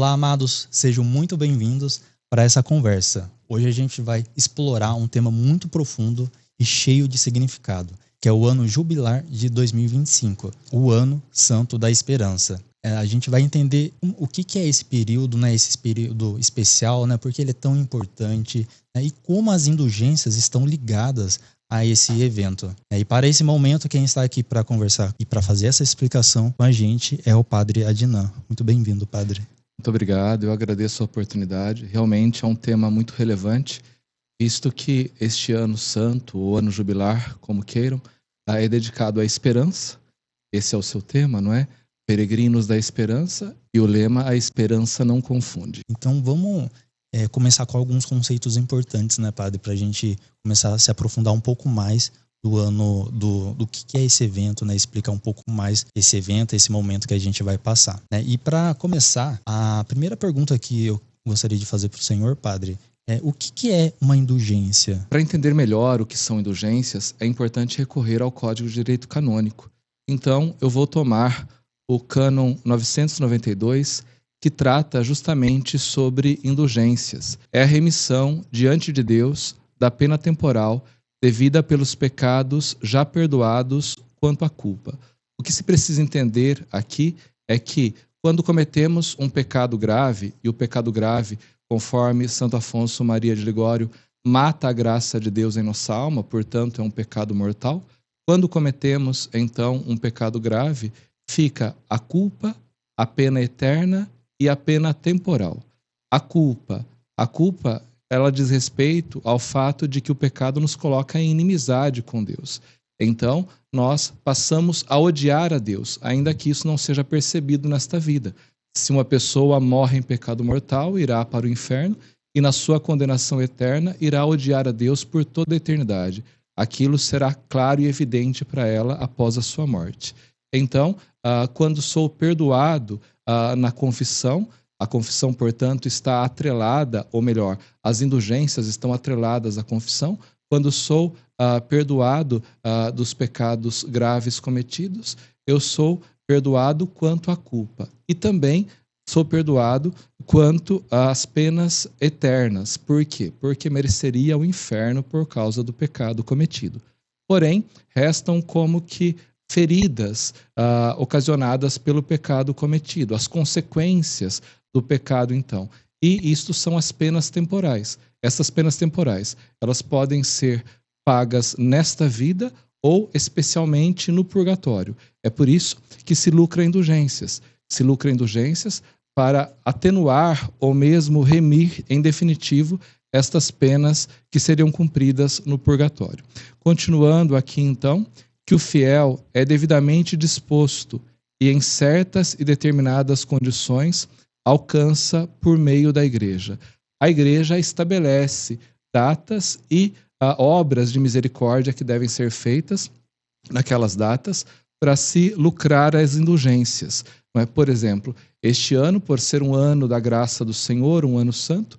Olá, amados, sejam muito bem-vindos para essa conversa. Hoje a gente vai explorar um tema muito profundo e cheio de significado, que é o ano jubilar de 2025, o Ano Santo da Esperança. A gente vai entender o que é esse período, né, esse período especial, né, porque ele é tão importante, né, e como as indulgências estão ligadas a esse evento. E para esse momento, quem está aqui para conversar e para fazer essa explicação com a gente é o Padre Adnan. Muito bem-vindo, Padre. Muito obrigado, eu agradeço a oportunidade. Realmente é um tema muito relevante, visto que este ano santo, ou ano jubilar, como queiram, é dedicado à esperança. Esse é o seu tema, não é? Peregrinos da esperança, e o lema A Esperança Não Confunde. Então vamos começar com alguns conceitos importantes, né, Padre, para a gente começar a se aprofundar um pouco mais do ano, do que é esse evento, né, explicar um pouco mais esse evento, esse momento que a gente vai passar, né? E para começar, a primeira pergunta que eu gostaria de fazer para o senhor, Padre, é o que é uma indulgência? Para entender melhor o que são indulgências, é importante recorrer ao Código de Direito Canônico. Então, eu vou tomar o Cânon 992, que trata justamente sobre indulgências. É a remissão diante de Deus da pena temporal devida pelos pecados já perdoados quanto à culpa. O que se precisa entender aqui é que quando cometemos um pecado grave, e o pecado grave, conforme Santo Afonso Maria de Ligório, mata a graça de Deus em nossa alma, portanto é um pecado mortal. Quando cometemos, então, um pecado grave, fica a culpa, a pena eterna e a pena temporal. A culpa, ela diz respeito ao fato de que o pecado nos coloca em inimizade com Deus. Então, nós passamos a odiar a Deus, ainda que isso não seja percebido nesta vida. Se uma pessoa morre em pecado mortal, irá para o inferno e na sua condenação eterna irá odiar a Deus por toda a eternidade. Aquilo será claro e evidente para ela após a sua morte. Então, quando sou perdoado na confissão, a confissão, portanto, está atrelada, ou melhor, as indulgências estão atreladas à confissão. Quando sou perdoado dos pecados graves cometidos, eu sou perdoado quanto à culpa. E também sou perdoado quanto às penas eternas. Por quê? Porque mereceria o inferno por causa do pecado cometido. Porém, restam como que feridas ocasionadas pelo pecado cometido, as consequências do pecado, então. E isto são as penas temporais. Essas penas temporais, elas podem ser pagas nesta vida ou especialmente no purgatório. É por isso que se lucra indulgências. Se lucra indulgências para atenuar ou mesmo remir, em definitivo, estas penas que seriam cumpridas no purgatório. Continuando aqui, então, que o fiel é devidamente disposto e em certas e determinadas condições alcança por meio da igreja. A igreja estabelece datas e obras de misericórdia que devem ser feitas naquelas datas para se lucrar as indulgências. Por exemplo, este ano, por ser um ano da graça do Senhor, um ano santo,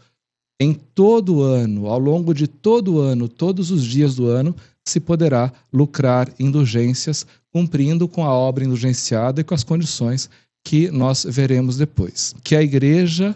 em todo ano, ao longo de todo o ano, todos os dias do ano, se poderá lucrar indulgências, cumprindo com a obra indulgenciada e com as condições que nós veremos depois. Que a igreja,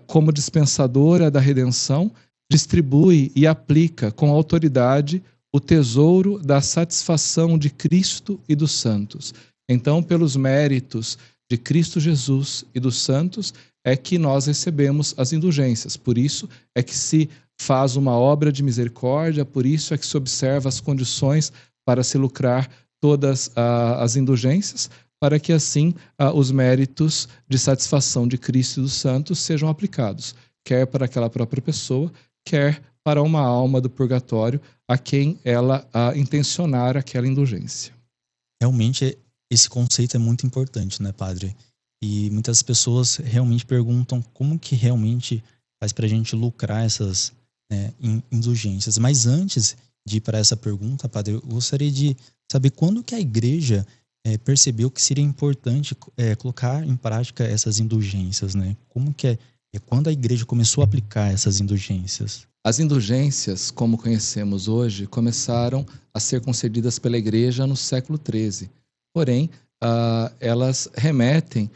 como dispensadora da redenção, distribui e aplica com autoridade o tesouro da satisfação de Cristo e dos santos. Então, pelos méritos de Cristo Jesus e dos santos, é que nós recebemos as indulgências. Por isso é que se faz uma obra de misericórdia, por isso é que se observa as condições para se lucrar todas as indulgências, para que assim os méritos de satisfação de Cristo e dos santos sejam aplicados, quer para aquela própria pessoa, quer para uma alma do purgatório a quem ela intencionar aquela indulgência. Realmente, esse conceito é muito importante, né, Padre? E muitas pessoas realmente perguntam como que realmente faz para a gente lucrar essas indulgências. Mas antes de ir para essa pergunta, Padre, eu gostaria de saber quando que a igreja percebeu que seria importante colocar em prática essas indulgências, né? Como que é quando a igreja começou a aplicar essas indulgências? As indulgências, como conhecemos hoje, começaram a ser concedidas pela igreja no século XIII. Porém, elas remetem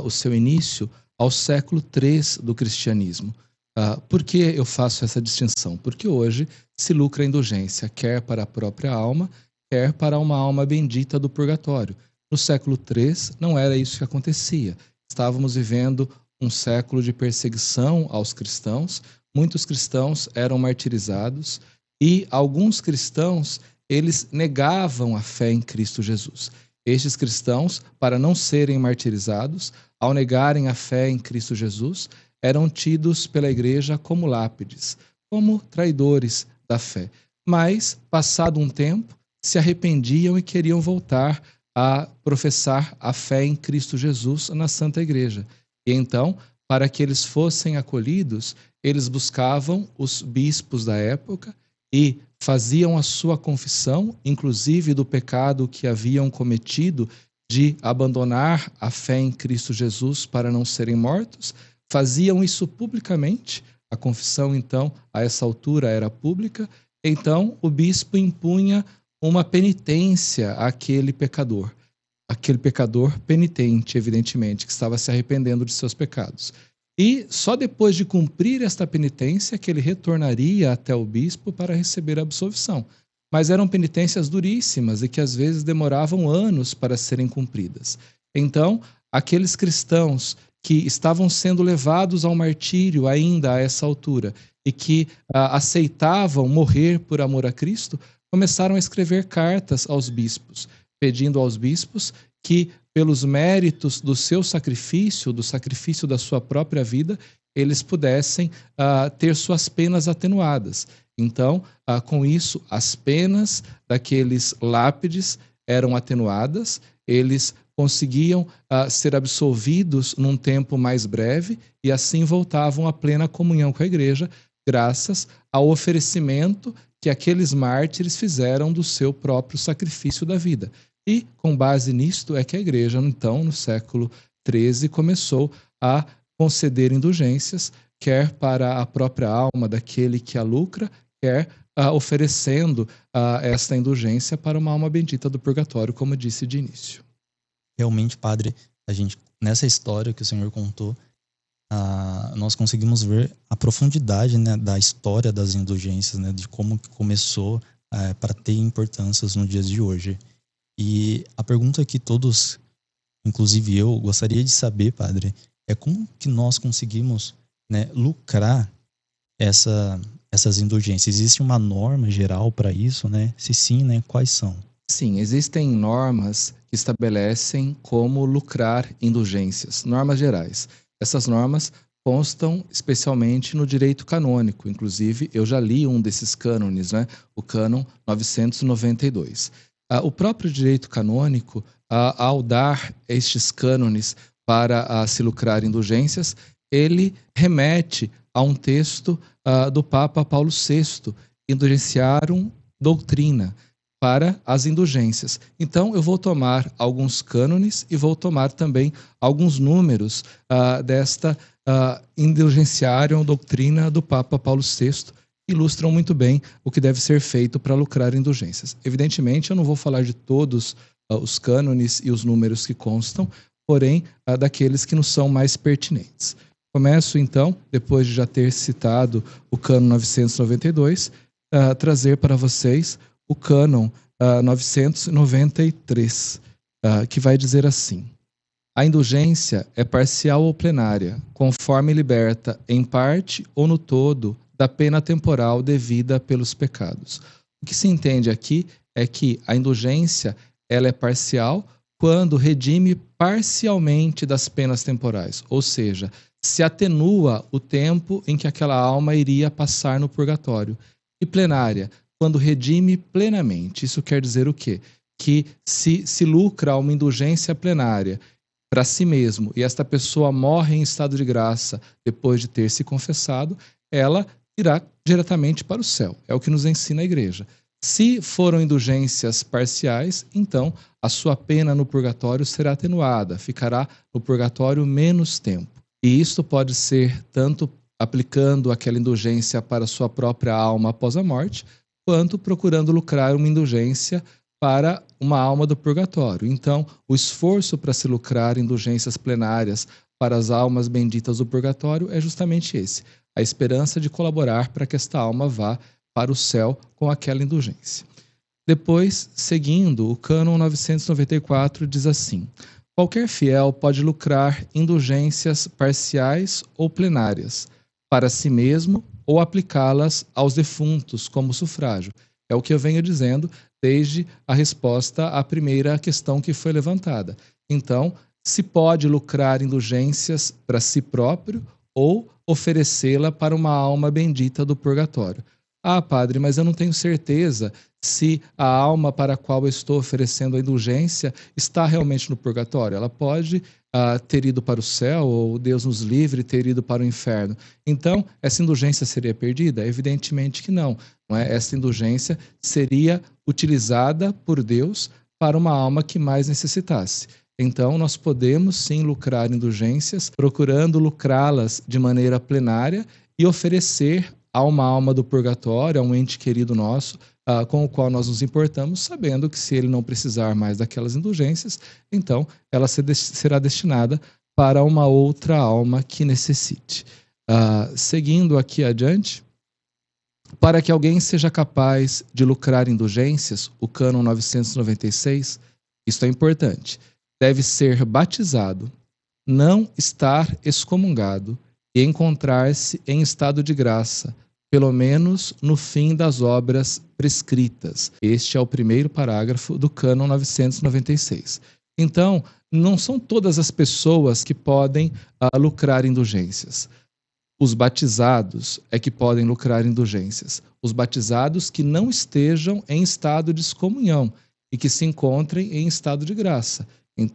o seu início ao século III do cristianismo. Por que eu faço essa distinção? Porque hoje se lucra a indulgência, quer para a própria alma, quer para uma alma bendita do purgatório. No século III não era isso que acontecia. Estávamos vivendo um século de perseguição aos cristãos, muitos cristãos eram martirizados e alguns cristãos, eles negavam a fé em Cristo Jesus. Estes cristãos, para não serem martirizados, ao negarem a fé em Cristo Jesus, eram tidos pela igreja como lápides, como traidores da fé. Mas, passado um tempo, se arrependiam e queriam voltar a professar a fé em Cristo Jesus na Santa Igreja. E então, para que eles fossem acolhidos, eles buscavam os bispos da época e faziam a sua confissão, inclusive do pecado que haviam cometido de abandonar a fé em Cristo Jesus para não serem mortos. Faziam isso publicamente. A confissão, então, a essa altura era pública. Então, o bispo impunha uma penitência àquele pecador penitente, evidentemente, que estava se arrependendo de seus pecados. E só depois de cumprir esta penitência que ele retornaria até o bispo para receber a absolvição. Mas eram penitências duríssimas e que às vezes demoravam anos para serem cumpridas. Então, aqueles cristãos que estavam sendo levados ao martírio ainda a essa altura e que aceitavam morrer por amor a Cristo, começaram a escrever cartas aos bispos, pedindo aos bispos que, pelos méritos do seu sacrifício, do sacrifício da sua própria vida, eles pudessem ter suas penas atenuadas. Então, com isso, as penas daqueles lápides eram atenuadas, eles conseguiam ser absolvidos num tempo mais breve e assim voltavam à plena comunhão com a igreja, graças ao oferecimento que aqueles mártires fizeram do seu próprio sacrifício da vida. E, com base nisto, é que a igreja, então, no século XIII, começou a conceder indulgências, quer para a própria alma daquele que a lucra, quer oferecendo esta indulgência para uma alma bendita do purgatório, como eu disse de início. Realmente, padre, a gente, nessa história que o senhor contou, nós conseguimos ver a profundidade, né, da história das indulgências, né, de como começou para ter importâncias nos dias de hoje. E a pergunta que todos, inclusive eu, gostaria de saber, padre, é como que nós conseguimos, né, lucrar essas indulgências? Existe uma norma geral para isso, né? Se sim, né, quais são? Sim, existem normas que estabelecem como lucrar indulgências, normas gerais. Essas normas constam especialmente no direito canônico. Inclusive, eu já li um desses cânones, né? O cânon 992. O próprio direito canônico, ao dar estes cânones para se lucrar indulgências, ele remete a um texto do Papa Paulo VI, Indulgentiarum Doctrina, para as indulgências. Então, eu vou tomar alguns cânones e vou tomar também alguns números desta Indulgentiarum Doctrina do Papa Paulo VI, ilustram muito bem o que deve ser feito para lucrar indulgências. Evidentemente, eu não vou falar de todos os cânones e os números que constam, porém, daqueles que nos são mais pertinentes. Começo, então, depois de já ter citado o cânon 992, trazer para vocês o cânon 993, que vai dizer assim: a indulgência é parcial ou plenária, conforme liberta, em parte ou no todo, da pena temporal devida pelos pecados. O que se entende aqui é que a indulgência ela é parcial quando redime parcialmente das penas temporais, ou seja, se atenua o tempo em que aquela alma iria passar no purgatório. E plenária, quando redime plenamente. Isso quer dizer o quê? Que se lucra uma indulgência plenária para si mesmo e esta pessoa morre em estado de graça depois de ter se confessado, ela irá diretamente para o céu. É o que nos ensina a igreja. Se foram indulgências parciais, então a sua pena no purgatório será atenuada, ficará no purgatório menos tempo. E isto pode ser tanto aplicando aquela indulgência para a sua própria alma após a morte, quanto procurando lucrar uma indulgência para uma alma do purgatório. Então, o esforço para se lucrar indulgências plenárias para as almas benditas do purgatório é justamente esse: a esperança de colaborar para que esta alma vá para o céu com aquela indulgência. Depois, seguindo, o cânon 994 diz assim: qualquer fiel pode lucrar indulgências parciais ou plenárias para si mesmo ou aplicá-las aos defuntos como sufrágio. É o que eu venho dizendo desde a resposta à primeira questão que foi levantada. Então, se pode lucrar indulgências para si próprio ou oferecê-la para uma alma bendita do purgatório. Ah, padre, mas eu não tenho certeza se a alma para a qual eu estou oferecendo a indulgência está realmente no purgatório. Ela pode ter ido para o céu, ou Deus nos livre, ter ido para o inferno. Então, essa indulgência seria perdida? Evidentemente que não. Não é? Essa indulgência seria utilizada por Deus para uma alma que mais necessitasse. Então, nós podemos sim lucrar indulgências, procurando lucrá-las de maneira plenária e oferecer a uma alma do purgatório, a um ente querido nosso, com o qual nós nos importamos, sabendo que se ele não precisar mais daquelas indulgências, então ela será destinada para uma outra alma que necessite. Seguindo aqui adiante, para que alguém seja capaz de lucrar indulgências, o cânon 996, isto é importante, deve ser batizado, não estar excomungado e encontrar-se em estado de graça, pelo menos no fim das obras prescritas. Este é o primeiro parágrafo do cânon 996. Então, não são todas as pessoas que podem lucrar indulgências. Os batizados é que podem lucrar indulgências. Os batizados que não estejam em estado de excomunhão e que se encontrem em estado de graça.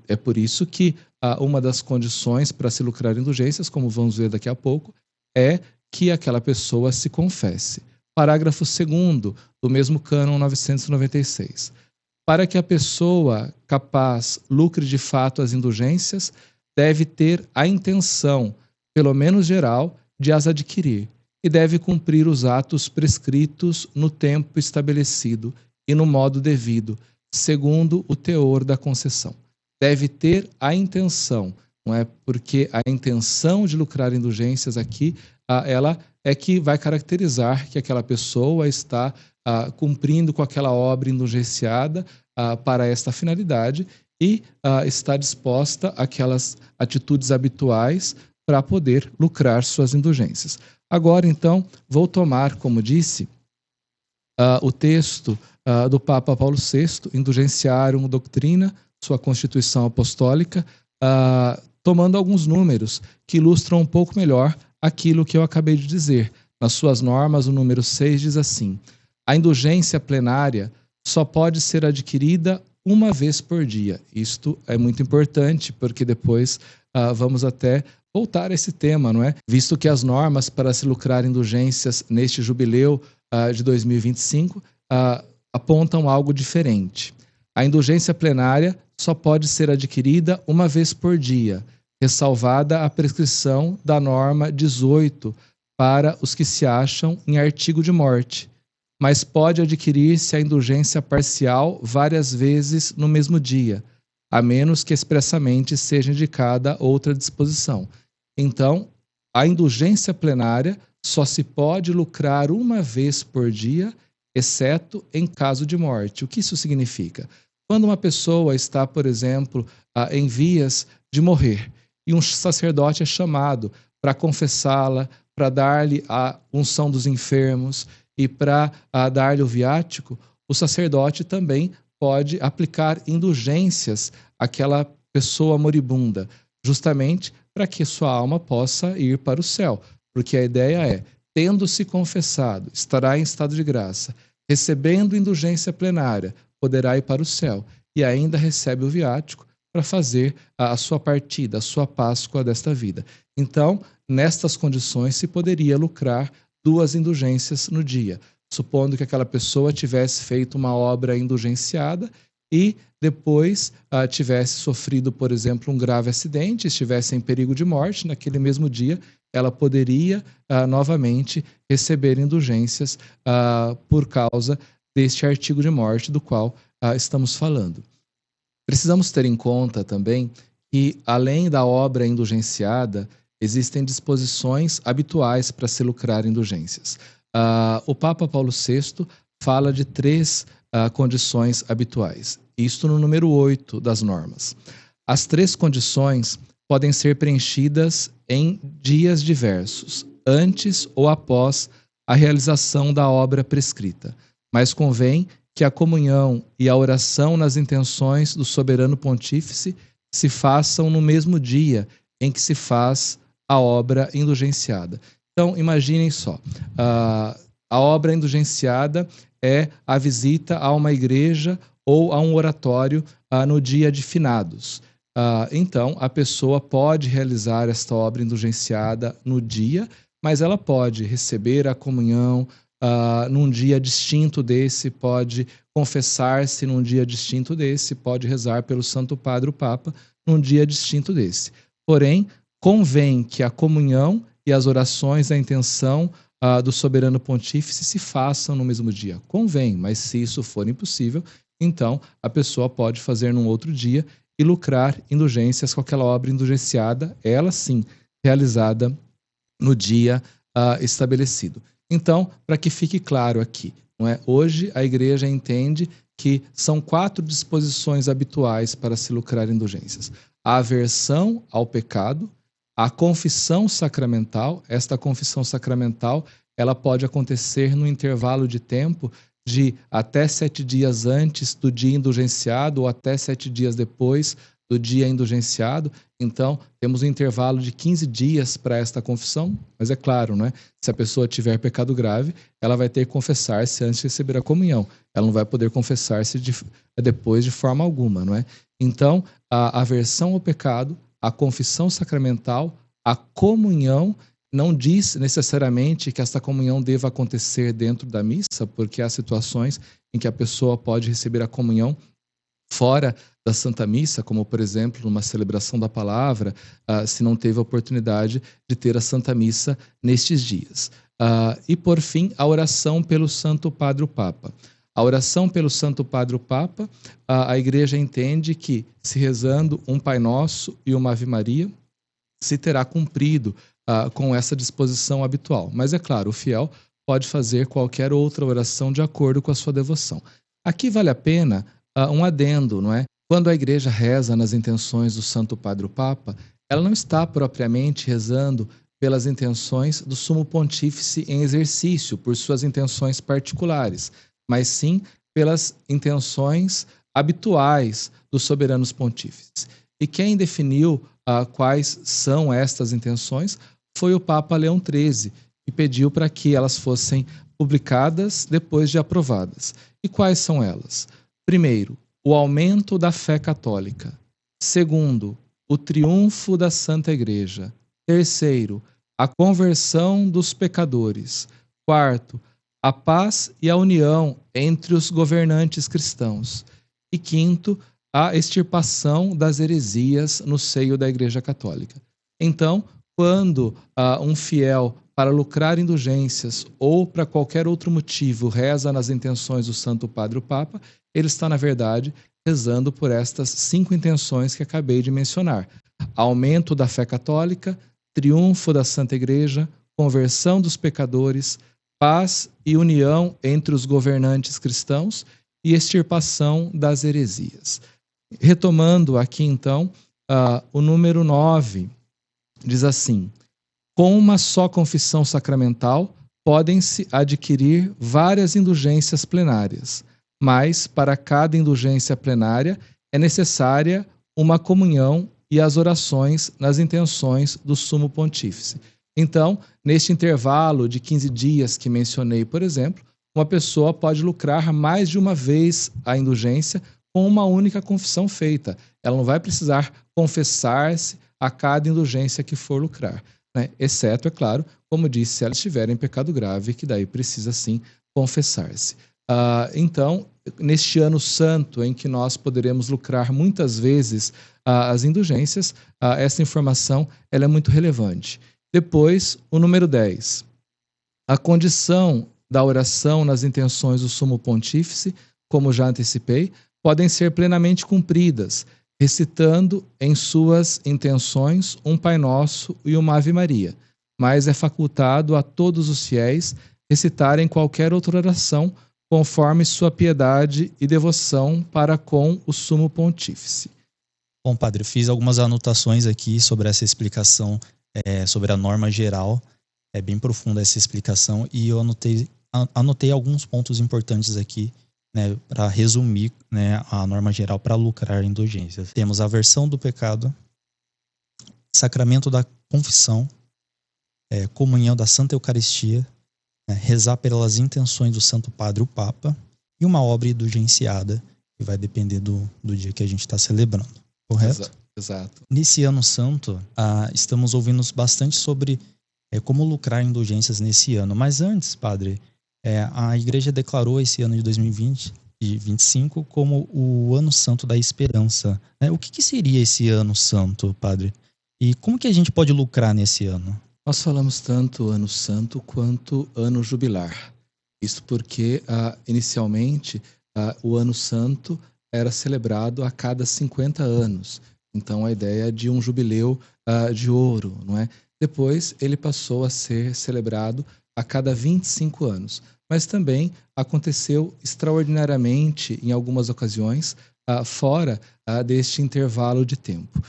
É por isso que uma das condições para se lucrar indulgências, como vamos ver daqui a pouco, é que aquela pessoa se confesse. Parágrafo 2º do mesmo cânon 996. Para que a pessoa capaz lucre de fato as indulgências, deve ter a intenção, pelo menos geral, de as adquirir e deve cumprir os atos prescritos no tempo estabelecido e no modo devido, segundo o teor da concessão. Deve ter a intenção, não é? Porque a intenção de lucrar indulgências aqui, ela é que vai caracterizar que aquela pessoa está cumprindo com aquela obra indulgenciada para esta finalidade e está disposta àquelas atitudes habituais para poder lucrar suas indulgências. Agora, então, vou tomar, como disse, o texto do Papa Paulo VI, Indulgentiarum Doctrina, sua Constituição Apostólica, tomando alguns números que ilustram um pouco melhor aquilo que eu acabei de dizer. Nas suas normas, o número 6 diz assim: a indulgência plenária só pode ser adquirida uma vez por dia. Isto é muito importante, porque depois vamos até voltar a esse tema, não é? Visto que as normas para se lucrar indulgências neste jubileu de 2025 apontam algo diferente. A indulgência plenária só pode ser adquirida uma vez por dia, ressalvada a prescrição da norma 18 para os que se acham em artigo de morte, mas pode adquirir-se a indulgência parcial várias vezes no mesmo dia, a menos que expressamente seja indicada outra disposição. Então, a indulgência plenária só se pode lucrar uma vez por dia, exceto em caso de morte. O que isso significa? Quando uma pessoa está, por exemplo, em vias de morrer e um sacerdote é chamado para confessá-la, para dar-lhe a unção dos enfermos e para dar-lhe o viático, o sacerdote também pode aplicar indulgências àquela pessoa moribunda, justamente para que sua alma possa ir para o céu. Porque a ideia é, tendo-se confessado, estará em estado de graça, recebendo indulgência plenária, poderá ir para o céu e ainda recebe o viático para fazer a sua partida, a sua Páscoa desta vida. Então, nestas condições, se poderia lucrar 2 indulgências no dia, supondo que aquela pessoa tivesse feito uma obra indulgenciada e depois tivesse sofrido, por exemplo, um grave acidente, estivesse em perigo de morte, naquele mesmo dia ela poderia novamente receber indulgências por causa deste artigo de morte do qual estamos falando. Precisamos ter em conta também que, além da obra indulgenciada, existem disposições habituais para se lucrar indulgências. O Papa Paulo VI fala de 3 condições habituais. Isto no número 8 das normas. As 3 condições podem ser preenchidas em dias diversos, antes ou após a realização da obra prescrita. Mas convém que a comunhão e a oração nas intenções do soberano pontífice se façam no mesmo dia em que se faz a obra indulgenciada. Então, imaginem só, a obra indulgenciada é a visita a uma igreja ou a um oratório no dia de finados. Então, a pessoa pode realizar esta obra indulgenciada no dia, mas ela pode receber a comunhão num dia distinto desse, pode confessar-se num dia distinto desse, pode rezar pelo Santo Padre o Papa num dia distinto desse. Porém, convém que a comunhão e as orações da intenção do soberano pontífice se façam no mesmo dia. Convém, mas se isso for impossível, então a pessoa pode fazer num outro dia e lucrar indulgências com aquela obra indulgenciada, ela sim, realizada no dia estabelecido. Então, para que fique claro aqui, não é? Hoje a Igreja entende que são 4 disposições habituais para se lucrar indulgências: a aversão ao pecado, a confissão sacramental. Esta confissão sacramental ela pode acontecer no intervalo de tempo de até 7 dias antes do dia indulgenciado ou até 7 dias depois do dia indulgenciado. Então, temos um intervalo de 15 dias para esta confissão, mas é claro, não é? Se a pessoa tiver pecado grave, ela vai ter que confessar-se antes de receber a comunhão. Ela não vai poder confessar-se depois de forma alguma, não é? Então, a aversão ao pecado, a confissão sacramental, a comunhão, não diz necessariamente que esta comunhão deva acontecer dentro da missa, porque há situações em que a pessoa pode receber a comunhão fora da Santa Missa, como, por exemplo, numa celebração da palavra, se não teve a oportunidade de ter a Santa Missa nestes dias. E, por fim, a oração pelo Santo Padre o Papa. A oração pelo Santo Padre o Papa, a Igreja entende que, se rezando um Pai Nosso e uma Ave Maria, se terá cumprido com essa disposição habitual. Mas, é claro, o fiel pode fazer qualquer outra oração de acordo com a sua devoção. Aqui vale a pena um adendo, não é? Quando a Igreja reza nas intenções do Santo Padre o Papa, ela não está propriamente rezando pelas intenções do Sumo Pontífice em exercício, por suas intenções particulares, mas sim pelas intenções habituais dos soberanos pontífices. E quem definiu quais são estas intenções foi o Papa Leão XIII, que pediu para que elas fossem publicadas depois de aprovadas. E quais são elas? Primeiro, o aumento da fé católica. Segundo, o triunfo da Santa Igreja. Terceiro, a conversão dos pecadores. Quarto, a paz e a união entre os governantes cristãos. E quinto, a extirpação das heresias no seio da Igreja Católica. Então, quando um fiel, para lucrar indulgências ou para qualquer outro motivo, reza nas intenções do Santo Padre o Papa, ele está, na verdade, rezando por estas 5 intenções que acabei de mencionar: aumento da fé católica, triunfo da Santa Igreja, conversão dos pecadores, paz e união entre os governantes cristãos e extirpação das heresias. Retomando aqui, então, o número 9 diz assim: com uma só confissão sacramental podem-se adquirir várias indulgências plenárias, mas para cada indulgência plenária é necessária uma comunhão e as orações nas intenções do Sumo Pontífice. Então, neste intervalo de 15 dias que mencionei, por exemplo, uma pessoa pode lucrar mais de uma vez a indulgência com uma única confissão feita. Ela não vai precisar confessar-se a cada indulgência que for lucrar, né? Exceto, é claro, como disse, se ela estiver em pecado grave, que daí precisa sim confessar-se. Então, neste ano santo em que nós poderemos lucrar muitas vezes as indulgências, essa informação ela é muito relevante. Depois, o número 10. A condição da oração nas intenções do Sumo Pontífice, como já antecipei, podem ser plenamente cumpridas, recitando em suas intenções um Pai Nosso e uma Ave Maria, mas é facultado a todos os fiéis recitarem qualquer outra oração conforme sua piedade e devoção para com o Sumo Pontífice. Bom, padre, fiz algumas anotações aqui sobre essa explicação, sobre a norma geral. É bem profunda essa explicação e eu anotei alguns pontos importantes aqui, né, para resumir, né, a norma geral para lucrar indulgências. Temos a aversão do pecado, sacramento da confissão, comunhão da Santa Eucaristia, né, rezar pelas intenções do Santo Padre, o Papa, e uma obra indulgenciada, que vai depender do dia que a gente está celebrando. Correto? Exato. Nesse ano santo, estamos ouvindo bastante sobre como lucrar indulgências nesse ano. Mas antes, padre, a igreja declarou esse ano de 2020 e 25 como o ano santo da esperança. O que seria esse ano santo, padre? E como que a gente pode lucrar nesse ano? Nós falamos tanto ano santo quanto ano jubilar. Isso porque, inicialmente, o ano santo era celebrado a cada 50 anos. Então, a ideia de um jubileu de ouro, não é? Depois, ele passou a ser celebrado a cada 25 anos. Mas também aconteceu extraordinariamente, em algumas ocasiões, fora deste intervalo de tempo.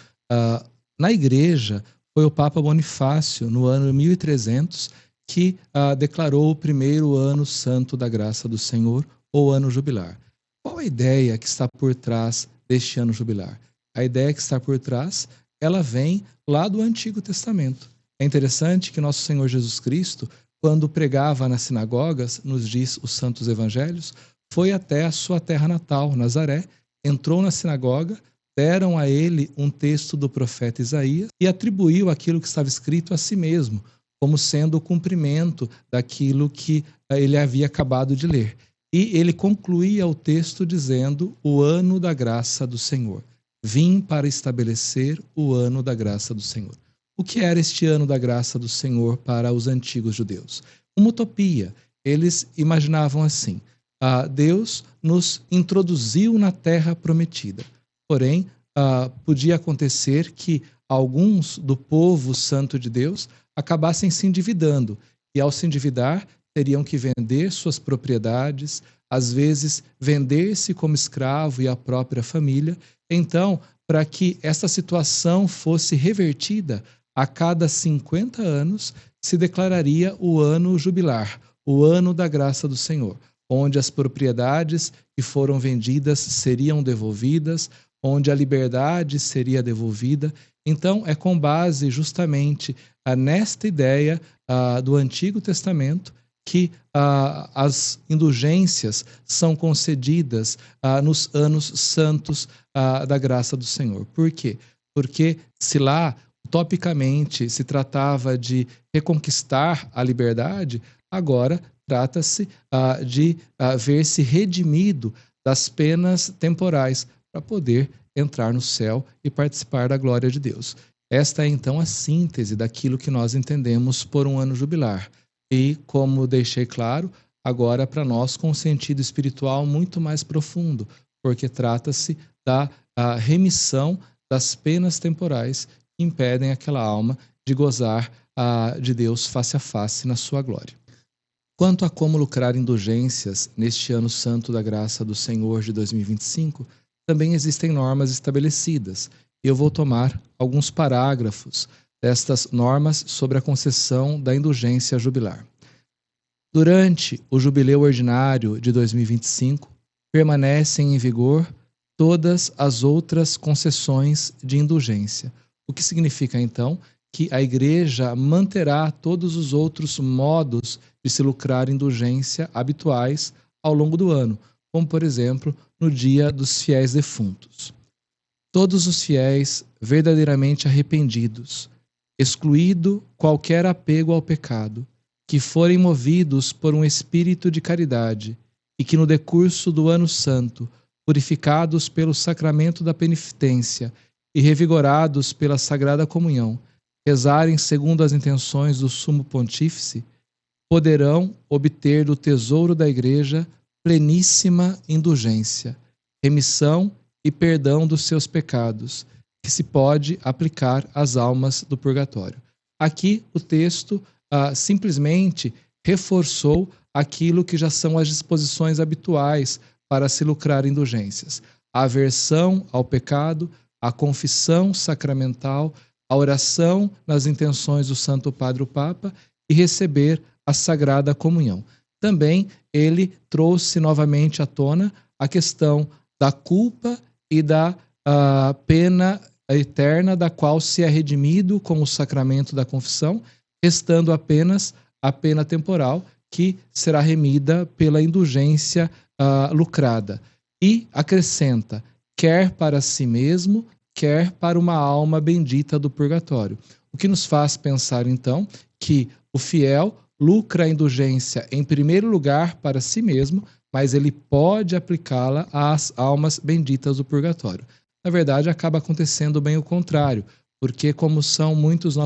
Na igreja, foi o Papa Bonifácio, no ano 1300, que declarou o primeiro ano santo da graça do Senhor, ou ano jubilar. Qual a ideia que está por trás deste ano jubilar? A ideia que está por trás, ela vem lá do Antigo Testamento. É interessante que nosso Senhor Jesus Cristo, quando pregava nas sinagogas, nos diz os santos evangelhos, foi até a sua terra natal, Nazaré, entrou na sinagoga, deram a ele um texto do profeta Isaías e atribuiu aquilo que estava escrito a si mesmo, como sendo o cumprimento daquilo que ele havia acabado de ler. E ele concluía o texto dizendo: o ano da graça do Senhor. Vim para estabelecer o ano da graça do Senhor. O que era este ano da graça do Senhor para os antigos judeus? Uma utopia. Eles imaginavam assim: Deus nos introduziu na terra prometida. Porém, podia acontecer que alguns do povo santo de Deus acabassem se endividando. E ao se endividar, teriam que vender suas propriedades, às vezes vender-se como escravo e a própria família. Então, para que essa situação fosse revertida, a cada 50 anos se declararia o ano jubilar, o ano da graça do Senhor, onde as propriedades que foram vendidas seriam devolvidas, onde a liberdade seria devolvida. Então, é com base justamente nesta ideia do Antigo Testamento que as indulgências são concedidas nos anos santos da graça do Senhor. Por quê? Porque se lá, utopicamente, se tratava de reconquistar a liberdade, agora trata-se de ver-se redimido das penas temporais para poder entrar no céu e participar da glória de Deus. Esta é então a síntese daquilo que nós entendemos por um ano jubilar. E, como deixei claro, agora para nós com um sentido espiritual muito mais profundo, porque trata-se da remissão das penas temporais que impedem aquela alma de gozar de Deus face a face na sua glória. Quanto a como lucrar indulgências neste ano santo da graça do Senhor de 2025, também existem normas estabelecidas. E eu vou tomar alguns parágrafos destas normas sobre a concessão da indulgência jubilar. Durante o jubileu ordinário de 2025, permanecem em vigor todas as outras concessões de indulgência, o que significa, então, que a Igreja manterá todos os outros modos de se lucrar indulgência habituais ao longo do ano, como, por exemplo, no dia dos fiéis defuntos. Todos os fiéis verdadeiramente arrependidos, excluído qualquer apego ao pecado, que forem movidos por um espírito de caridade e que no decurso do ano santo, purificados pelo sacramento da penitência e revigorados pela Sagrada Comunhão, rezarem segundo as intenções do Sumo Pontífice, poderão obter do tesouro da Igreja pleníssima indulgência, remissão e perdão dos seus pecados, que se pode aplicar às almas do purgatório. Aqui o texto simplesmente reforçou aquilo que já são as disposições habituais para se lucrar indulgências: a aversão ao pecado, a confissão sacramental, a oração nas intenções do Santo Padre o Papa e receber a Sagrada Comunhão. Também ele trouxe novamente à tona a questão da culpa e da pena eterna, da qual se é redimido com o sacramento da confissão, restando apenas a pena temporal, que será remida pela indulgência lucrada. E acrescenta: quer para si mesmo, quer para uma alma bendita do purgatório. O que nos faz pensar, então, que o fiel lucra a indulgência em primeiro lugar para si mesmo, mas ele pode aplicá-la às almas benditas do purgatório. Na verdade, acaba acontecendo bem o contrário, porque como são muitos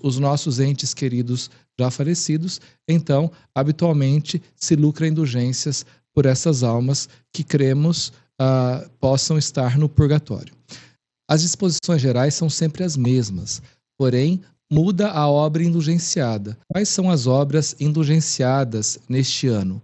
os nossos entes queridos já falecidos, então, habitualmente, se lucra indulgências por essas almas que cremos possam estar no purgatório. As disposições gerais são sempre as mesmas, porém, muda a obra indulgenciada. Quais são as obras indulgenciadas neste ano?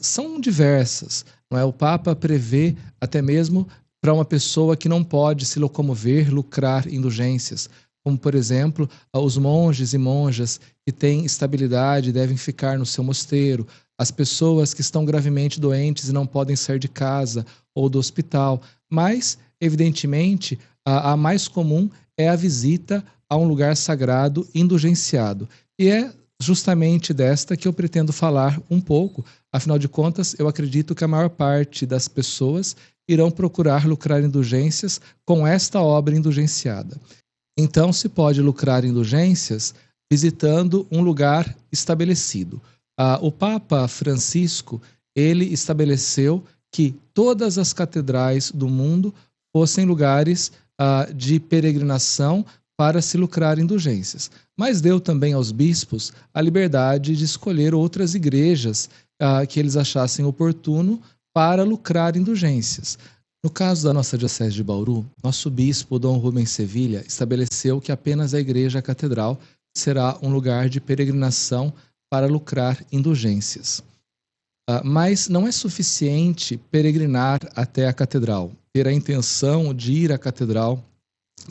São diversas. Não é? O Papa prevê até mesmo para uma pessoa que não pode se locomover, lucrar indulgências, como, por exemplo, os monges e monjas que têm estabilidade devem ficar no seu mosteiro, as pessoas que estão gravemente doentes e não podem sair de casa ou do hospital. Mas, evidentemente, a mais comum é a visita a um lugar sagrado indulgenciado. E é justamente desta que eu pretendo falar um pouco. Afinal de contas, eu acredito que a maior parte das pessoas irão procurar lucrar indulgências com esta obra indulgenciada. Então, se pode lucrar indulgências visitando um lugar estabelecido. O Papa Francisco, ele estabeleceu que todas as catedrais do mundo fossem lugares de peregrinação para se lucrar indulgências. Mas deu também aos bispos a liberdade de escolher outras igrejas que eles achassem oportuno para lucrar indulgências. No caso da nossa Diocese de Bauru, nosso bispo, Dom Rubens Sevilha, estabeleceu que apenas a Igreja Catedral será um lugar de peregrinação para lucrar indulgências. Mas não é suficiente peregrinar até a Catedral, ter a intenção de ir à Catedral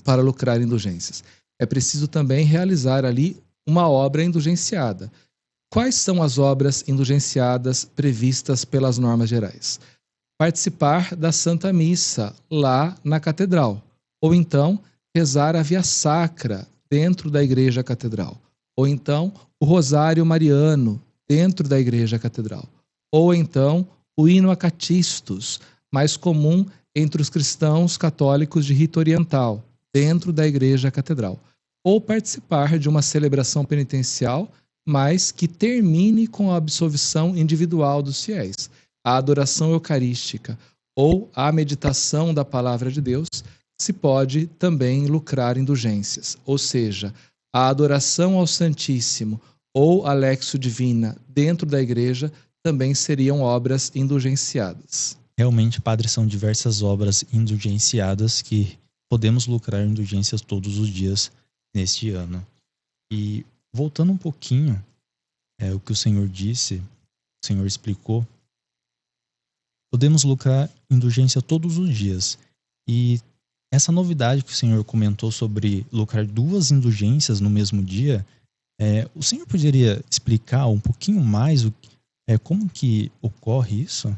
para lucrar indulgências. É preciso também realizar ali uma obra indulgenciada. Quais são as obras indulgenciadas previstas pelas normas gerais? Participar da Santa Missa lá na Catedral, ou então rezar a Via Sacra dentro da Igreja Catedral, ou então o Rosário Mariano dentro da Igreja Catedral, ou então o hino Acatistos, mais comum entre os cristãos católicos de rito oriental, dentro da Igreja Catedral, ou participar de uma celebração penitencial, mas que termine com a absolvição individual dos fiéis, a adoração eucarística ou a meditação da palavra de Deus. Se pode também lucrar indulgências, ou seja, a adoração ao Santíssimo ou a Lexio Divina dentro da igreja também seriam obras indulgenciadas. Realmente, padre, são diversas obras indulgenciadas que podemos lucrar indulgências todos os dias neste ano. E voltando um pouquinho, o que o Senhor disse, o Senhor explicou, podemos lucrar indulgência todos os dias. E essa novidade que o Senhor comentou sobre lucrar 2 indulgências no mesmo dia, o Senhor poderia explicar um pouquinho mais como que ocorre isso?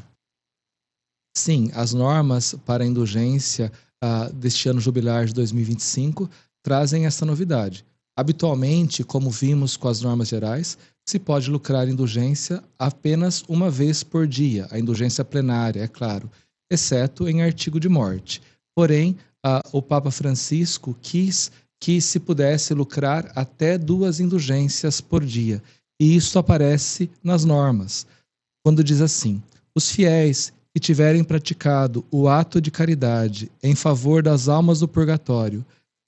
Sim, as normas para a indulgência deste ano jubilar de 2025 trazem essa novidade. Habitualmente, como vimos com as normas gerais, se pode lucrar indulgência apenas uma vez por dia, a indulgência plenária, é claro, exceto em artigo de morte. Porém, o Papa Francisco quis que se pudesse lucrar até 2 indulgências por dia, e isso aparece nas normas, quando diz assim: os fiéis que tiverem praticado o ato de caridade em favor das almas do purgatório,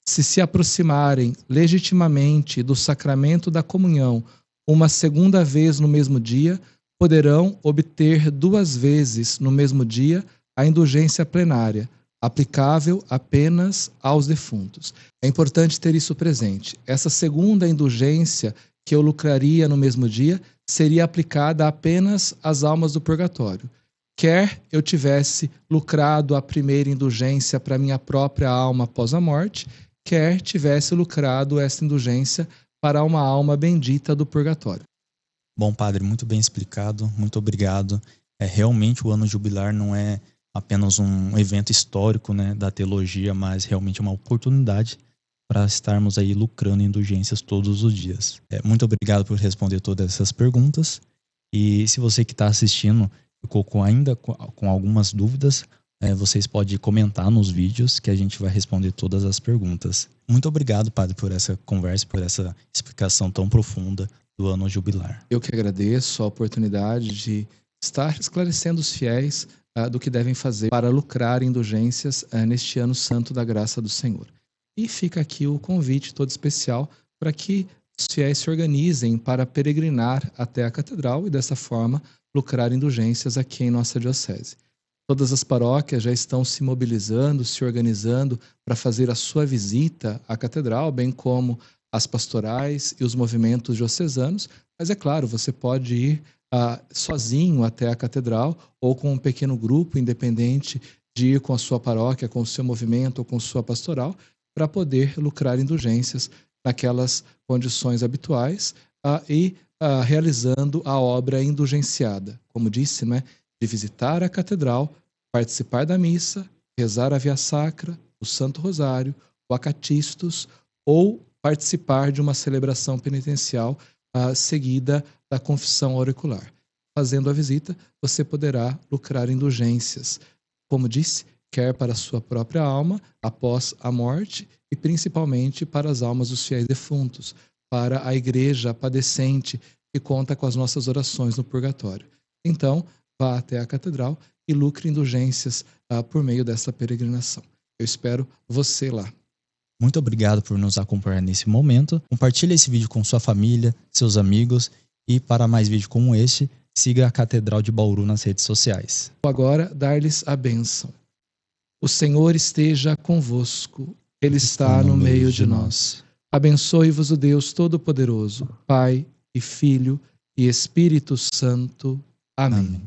se aproximarem legitimamente do sacramento da comunhão uma segunda vez no mesmo dia, poderão obter 2 vezes no mesmo dia a indulgência plenária, aplicável apenas aos defuntos. É importante ter isso presente. Essa segunda indulgência que eu lucraria no mesmo dia seria aplicada apenas às almas do purgatório. Quer eu tivesse lucrado a primeira indulgência para minha própria alma após a morte, quer tivesse lucrado essa indulgência para uma alma bendita do purgatório. Bom, padre, muito bem explicado, muito obrigado. Realmente o ano jubilar não é apenas um evento histórico, né, da teologia, mas realmente uma oportunidade para estarmos aí lucrando indulgências todos os dias. Muito obrigado por responder todas essas perguntas. E se você que está assistindo ficou com algumas dúvidas, vocês podem comentar nos vídeos que a gente vai responder todas as perguntas. Muito obrigado, padre, por essa conversa, por essa explicação tão profunda do ano jubilar. Eu que agradeço a oportunidade de estar esclarecendo os fiéis do que devem fazer para lucrar indulgências neste ano santo da graça do Senhor. E fica aqui o convite todo especial para que os fiéis se organizem para peregrinar até a catedral e dessa forma lucrar indulgências aqui em nossa diocese. Todas as paróquias já estão se mobilizando, se organizando para fazer a sua visita à catedral, bem como as pastorais e os movimentos diocesanos, mas é claro, você pode ir sozinho até a catedral ou com um pequeno grupo, independente de ir com a sua paróquia, com o seu movimento ou com sua pastoral, para poder lucrar indulgências naquelas condições habituais e realizando a obra indulgenciada. Como disse, né, de visitar a catedral, participar da missa, rezar a Via Sacra, o Santo Rosário, o Acatistos ou participar de uma celebração penitencial seguida da confissão auricular. Fazendo a visita, você poderá lucrar indulgências, como disse, quer para a sua própria alma após a morte e principalmente para as almas dos fiéis defuntos, para a igreja padecente que conta com as nossas orações no purgatório. Então, vá até a catedral e lucre indulgências por meio dessa peregrinação. Eu espero você lá. Muito obrigado por nos acompanhar nesse momento. Compartilhe esse vídeo com sua família, seus amigos e para mais vídeos como este, siga a Catedral de Bauru nas redes sociais. Agora, dar-lhes a bênção. O Senhor esteja convosco. Ele está no meio de nós. Abençoe-vos o Deus Todo-Poderoso, Pai e Filho e Espírito Santo. Amém.